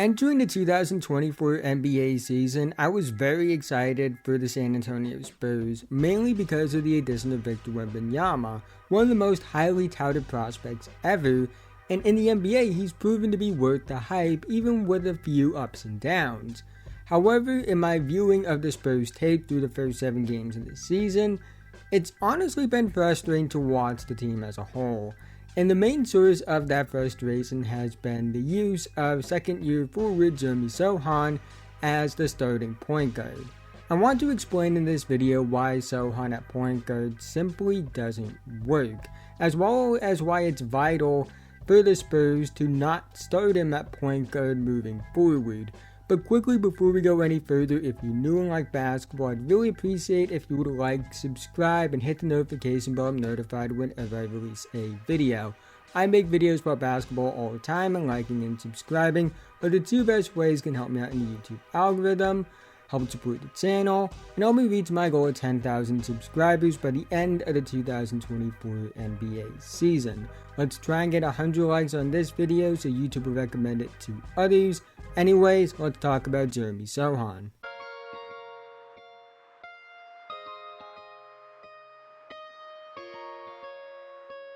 Entering the 2024 NBA season, I was very excited for the San Antonio Spurs, mainly because of the addition of Victor Wembanyama, one of the most highly touted prospects ever, and in the NBA he's proven to be worth the hype even with a few ups and downs. However, in my viewing of the Spurs tape through the first 7 games of the season, it's honestly been frustrating to watch the team as a whole. And the main source of that frustration has been the use of second-year forward Jeremy Sochan as the starting point guard. I want to explain in this video why Sochan at point guard simply doesn't work, as well as why it's vital for the Spurs to not start him at point guard moving forward. But quickly before we go any further, if you're new and like basketball, I'd really appreciate if you would like, subscribe, and hit the notification bell to be notified whenever I release a video. I make videos about basketball all the time, and liking and subscribing are the 2 best ways can help me out in the YouTube algorithm, help support the channel, and help me reach my goal of 10,000 subscribers by the end of the 2024 NBA season. Let's try and get 100 likes on this video so YouTube will recommend it to others. Anyways, let's talk about Jeremy Sochan.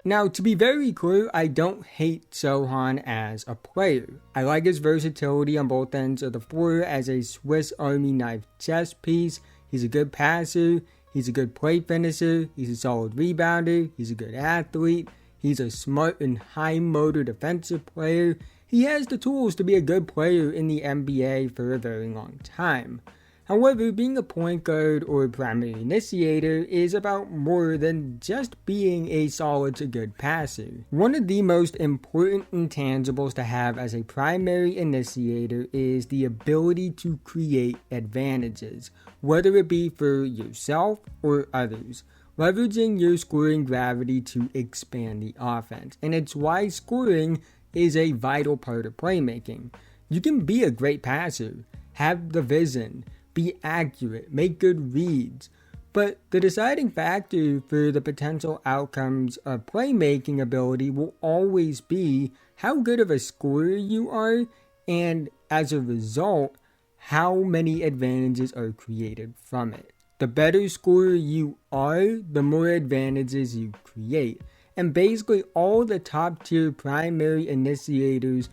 Now, to be very clear, I don't hate Sochan as a player. I like his versatility on both ends of the floor as a Swiss Army knife chess piece. He's a good passer, he's a good play finisher, he's a solid rebounder, he's a good athlete, he's a smart and high motor defensive player. He has the tools to be a good player in the NBA for a very long time. However, being a point guard or primary initiator is about more than just being a solid to good passer. One of the most important intangibles to have as a primary initiator is the ability to create advantages, whether it be for yourself or others, leveraging your scoring gravity to expand the offense. And it's why scoring is a vital part of playmaking. You can be a great passer, have the vision, be accurate, make good reads, but the deciding factor for the potential outcomes of playmaking ability will always be how good of a scorer you are, and as a result, how many advantages are created from it. The better scorer you are, the more advantages you create. And basically all the top tier primary initiators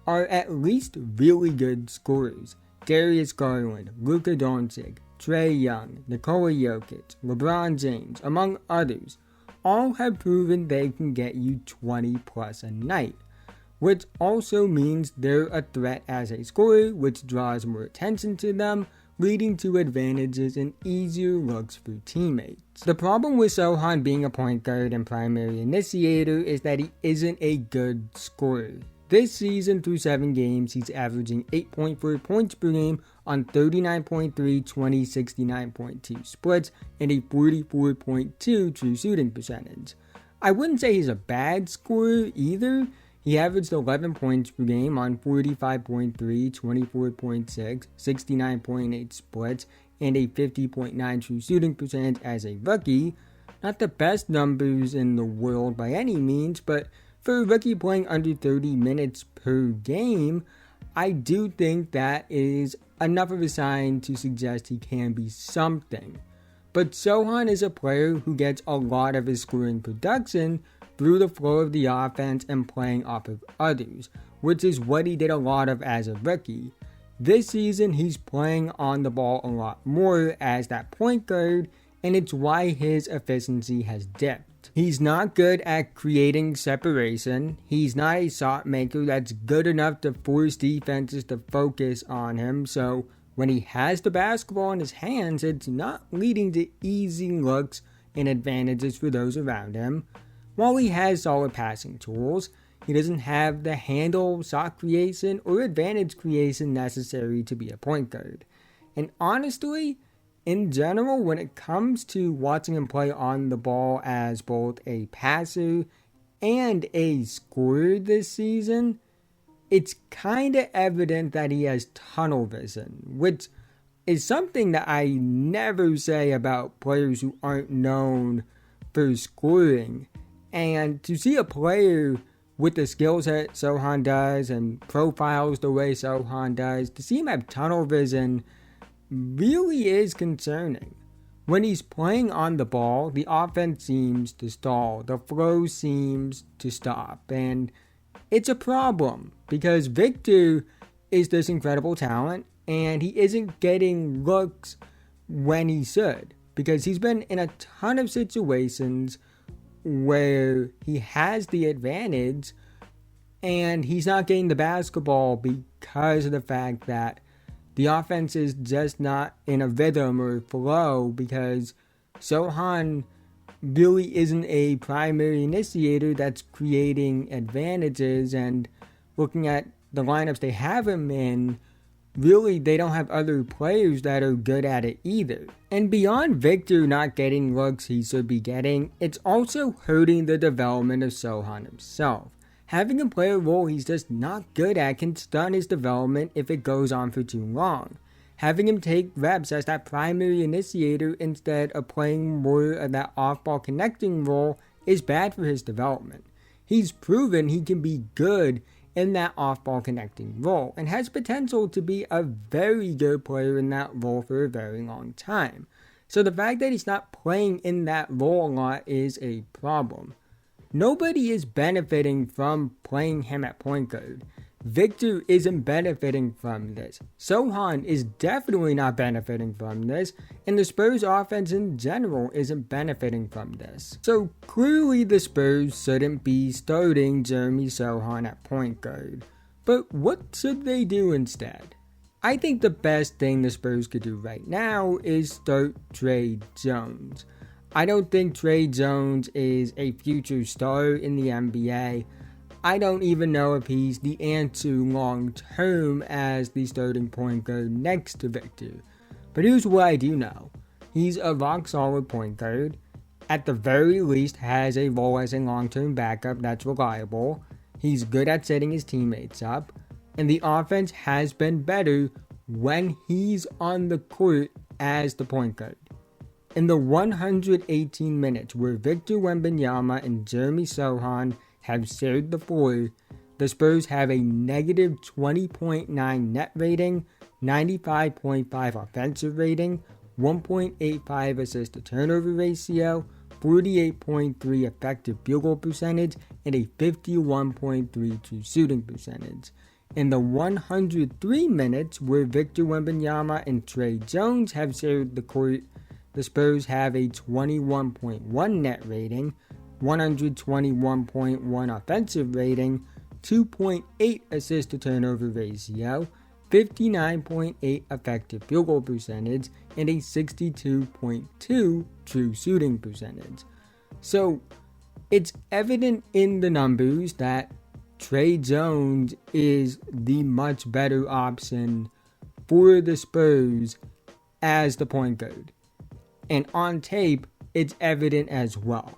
are at least really good scorers. Darius Garland, Luka Doncic, Trey Young, Nikola Jokic, LeBron James, among others, all have proven they can get you 20 plus a night. Which also means they're a threat as a scorer, which draws more attention to them, leading to advantages and easier looks for teammates. The problem with Sochan being a point guard and primary initiator is that he isn't a good scorer. This season through 7 games, he's averaging 8.4 points per game on 39.3, 20, 69.2 splits and a 44.2 true shooting percentage. I wouldn't say he's a bad scorer either. He averaged 11 points per game on 45.3, 24.6, 69.8 splits, and a 50.9 true shooting percentage as a rookie. Not the best numbers in the world by any means, but for a rookie playing under 30 minutes per game, I do think that is enough of a sign to suggest he can be something. But Sochan is a player who gets a lot of his scoring production through the flow of the offense and playing off of others, which is what he did a lot of as a rookie. This season, he's playing on the ball a lot more as that point guard, and it's why his efficiency has dipped. He's not good at creating separation. He's not a shot maker that's good enough to force defenses to focus on him, so when he has the basketball in his hands, it's not leading to easy looks and advantages for those around him. While he has solid passing tools, he doesn't have the handle, shot creation, or advantage creation necessary to be a point guard. And honestly, in general, when it comes to watching him play on the ball as both a passer and a scorer this season, it's kind of evident that he has tunnel vision, which is something that I never say about players who aren't known for scoring. And to see a player with the skills that Sochan does and profiles the way Sochan does, to see him have tunnel vision really is concerning. When he's playing on the ball, the offense seems to stall. The flow seems to stop. And it's a problem because Victor is this incredible talent and he isn't getting looks when he should, because he's been in a ton of situations where he has the advantage and he's not getting the basketball because of the fact that the offense is just not in a rhythm or flow, because Sochan really isn't a primary initiator that's creating advantages. And looking at the lineups they have him in, really they don't have other players that are good at it either. And beyond Victor not getting looks he should be getting, it's also hurting the development of Sochan himself. Having him play a role he's just not good at can stunt his development if it goes on for too long. Having him take reps as that primary initiator instead of playing more of that off-ball connecting role is bad for his development. He's proven he can be good in that off-ball connecting role and has potential to be a very good player in that role for a very long time. So the fact that he's not playing in that role a lot is a problem. Nobody is benefiting from playing him at point guard. Victor isn't benefiting from this. Sochan is definitely not benefiting from this, and the Spurs offense in general isn't benefiting from this. So clearly the Spurs shouldn't be starting Jeremy Sochan at point guard. But what should they do instead? I think the best thing the Spurs could do right now is start Trey Jones. I don't think Trey Jones is a future star in the NBA. I don't even know if he's the answer long term as the starting point guard next to Victor. But here's what I do know. He's a rock solid point guard. At the very least has a role as a long term backup that's reliable. He's good at setting his teammates up. And the offense has been better when he's on the court as the point guard. In the 118 minutes where Victor Wembanyama and Jeremy Sochan have shared the floor, the Spurs have a negative 20.9 net rating, 95.5 offensive rating, 1.85 assist to turnover ratio, 48.3 effective field goal percentage, and a 51.3 true shooting percentage. In the 103 minutes where Victor Wembanyama and Trey Jones have shared the court, the Spurs have a 21.1 net rating, 121.1 offensive rating, 2.8 assist to turnover ratio, 59.8 effective field goal percentage, and a 62.2 true shooting percentage. So it's evident in the numbers that Trey Jones is the much better option for the Spurs as the point guard. And on tape, it's evident as well.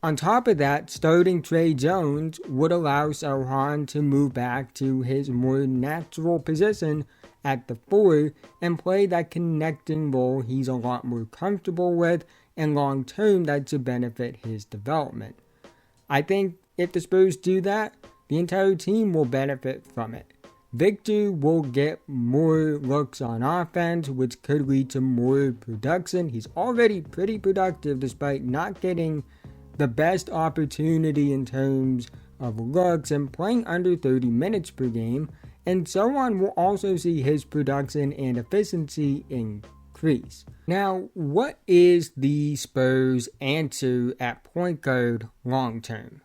On top of that, starting Trey Jones would allow Sochan to move back to his more natural position at the 4 and play that connecting role he's a lot more comfortable with, and long term that should benefit his development. I think if the Spurs do that, the entire team will benefit from it. Victor will get more looks on offense, which could lead to more production. He's already pretty productive despite not getting the best opportunity in terms of looks and playing under 30 minutes per game. And Sochan will also see his production and efficiency increase. Now, what is the Spurs' answer at point guard long term?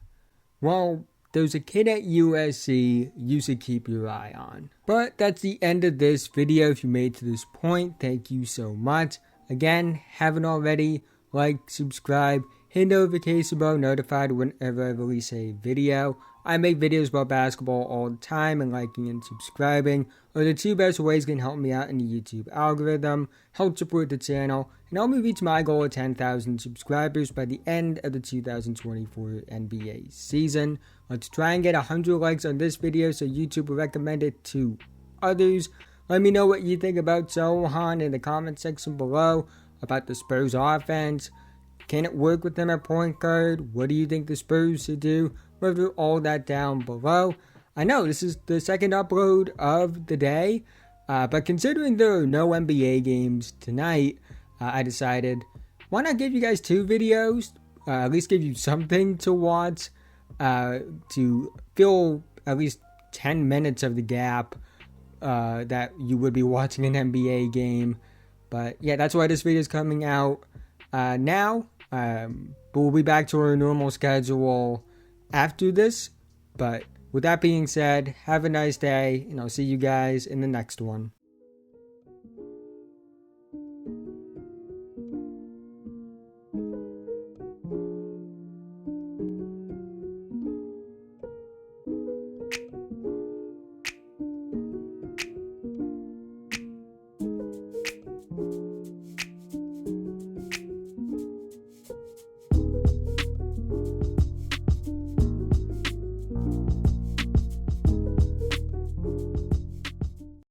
Well, there's a kid at USC you should keep your eye on. But that's the end of this video. If you made it to this point, thank you so much. Again, haven't already, like, subscribe, hit notification bell, notified whenever I release a video. I make videos about basketball all the time, and liking and subscribing are the two best ways you can help me out in the YouTube algorithm, help support the channel, and help me reach my goal of 10,000 subscribers by the end of the 2024 NBA season. Let's try and get 100 likes on this video so YouTube will recommend it to others. Let me know what you think about Sochan in the comment section below, about the Spurs offense. Can it work with them at point guard? What do you think the Spurs should do? We'll do all that down below. I know this is the second upload of the day, but considering there are no NBA games tonight, I decided, why not give you guys 2 videos? At least give you something to watch, to fill at least 10 minutes of the gap that you would be watching an NBA game. But yeah, that's why this video is coming out now. But we'll be back to our normal schedule after this. But with that being said, have a nice day, and I'll see you guys in the next one.